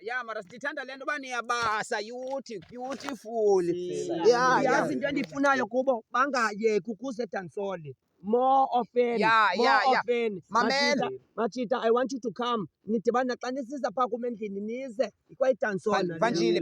Yeah, mara sithanda lento ba niyabasa youth beautiful. Yazi into endiyifunayo kubo bangayeki ukuze dansole. More often. Machita, I want you to come. Nidibana xa nisiza phaa kum endlini nize ikwayidansole. Panchile,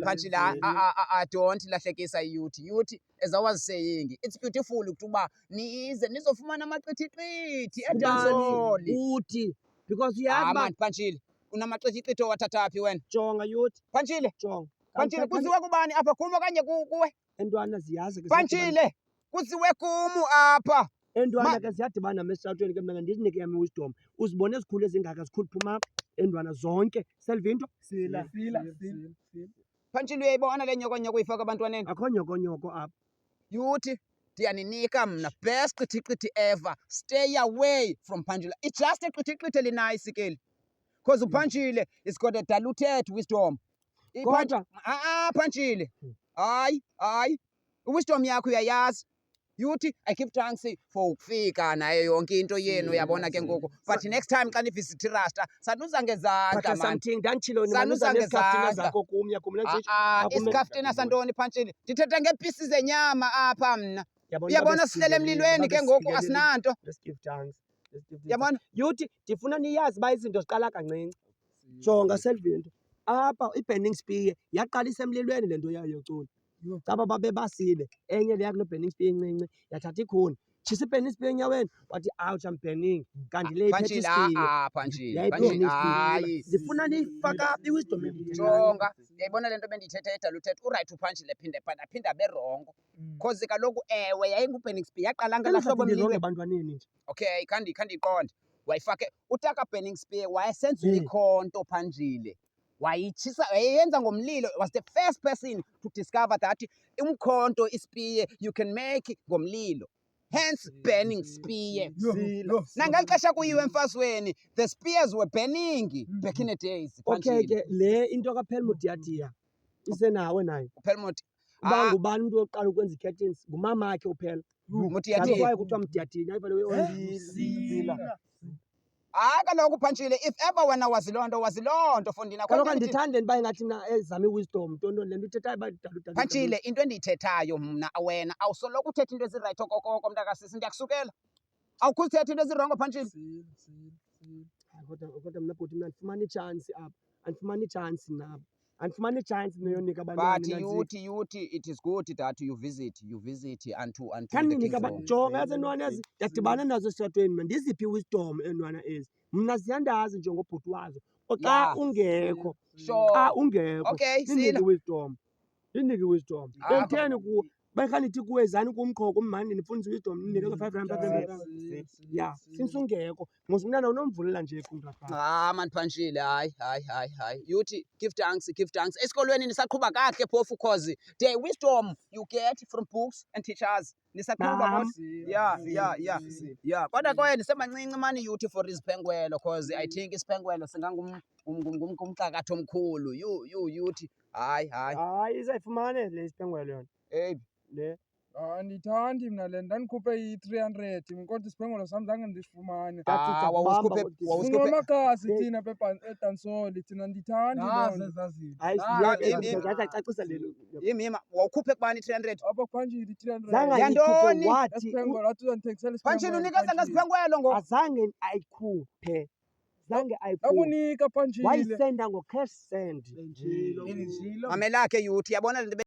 don't lahlekisa youth. As I was saying, it's beautiful ukuba nize nizofumana amaqithiqithi edansole. Uthi because uyazi man Panchile, unamaqithiqithi owathatha phi wena? Jonga youth. Panchile, jonga. Panchile kuziwe kubani apha kum okanye kuwe? Entwana ziyazi ke. Panchile, kuziwe kum apha. Entwana ke ziyadibana mesitratweni ke mna ndizinike yami wisdom. Uzibone ezikhulu ezingaka zikhulu phuma entwana zonke. Selva into? Sila. Panchile uyayibona le nyokonyoko uyifaka abantwaneni? Akho nyokonyoko apha. Youth, ndiyaninika mna best qithiqithi ever. Stay away from Panchile. It's just a qithiqithi elinice ke. Because uPanchile is got a diluted wisdom. Panchile. Hayi. Wisdom yakho uyayazi. Youth, I keep thanks for ukufika nayo yonke into yenu uyabona ke ngoku. But next time xa nivisit Rasta, sanuza ngezandla man. Something ndanditshilo nimanuza ngezikaftina zakho kumya kumna nje. Isikaftina santoni Panchile? Ndithetha ngeepisi zenyama apha mna. Uyabona sihlele emlilweni ke ngoku asinanto. Let's give thanks. Yabona? Youth, ndifuna niyazi ba izinto ziqala kancinci. Jonga Selva into. Apha i-burning spear yaqalisa emlilweni lento yayo yocula. Caba babe basile enye leya kulo burning spear encinci yathatha ikhuni. Tshisa i-burning spear enyaweni wathi ouch I'm burning. Kanti le iphethe isiya. Panchile. Hayi. Ndifuna niyifaka i-wisdom jonga. Uyayibona lento bendiyithetha edaluthetha urayithi uPanchile aphinda berongo. Because kaloku ewe yayingu-burning spear yaqala ngela hlobo emlilweni. Ebantwaneni nje. Okay, khandiyiqonde. Wayifake utaka burning spear wayesenza ikhonto Panchile. Wayenza ngomlilo. Was the first person to discover that umkhonto ispear you can make ngomlilo. Hence burning spear. Nangalixesha kuyiwe emfazweni the spears were burning back in the days. Okay ke le into kaPelmut yathi isenawe nayo. uPelmut uba ngubani umuntu oqala ukwenza i-curtains ngumama wakhe uphela. Mutiyati. Kwaye kuthiwa Mutiyati ayibale we-Sila. Kaloku Panchile, if ever wena wazi loo nto fondina. Kaloku ndithande uba ingathi mna ezami wisdom ntonto le nto ithethayo uba Panchile, into endiyithethayo mna wena awusoloko uthetha into ezirayithi okokoko mntakasisi ndiyakusukela. Awukho uthetha into ezirongo Panchile. Kodwa mna bhuti mna andifumani itshansi apha. Andifumani itshansi nabo. Andifumani itshansi neyonika abantwana. But youth, it is good that you visit unto khandinika jonga ezentwana ezi ndiyadibana nazo esitratweni mna ndiziphi wisdom entwana ezi. Mna ziyandazi njengobhuti wazo. Xa ungekho. Xa ungekho. Okay, Indinike wisdom. Ekutheni kuwo bakhandithi kuwe zani kumqhoko ummani nifundisa wisdom ndinike ka-500. Yeah, since ungekho. Mos umntana unomvulela nje kumntu. Man Panchile, hayi. Youth, give thanks. Esikolweni nisaqhuba kahle phofu cause the wisdom you get from books and teachers. Nisaqhuba yeah. Kodwa kwaye nisemancinci mani youth for isiphengwelo cause I think isiphengwelo singangumxakatho omkhulu. You youth. Hayi. Hayi izayifumane le isiphengwelo yona. Hey. Le. Andithandi mna le ndandikhuphe i-300 kodwa isiphengwelo sam zange ndisifumane. Wawusikhuphe amakhasi thina edansoli thina andithandi cacisa lelo. Yima wawukhuphe kubani 300? apha kuPanchile 300. Yantoni? Isiphengwelo athi uzandithengisela isiphengwelo. Panchile unikeza ngesiphengwelo ngoku. Azange ayikhuphe. Akunika Panchile. Wayisenda ngo-cash send. Mamelakhe youth yabona le nto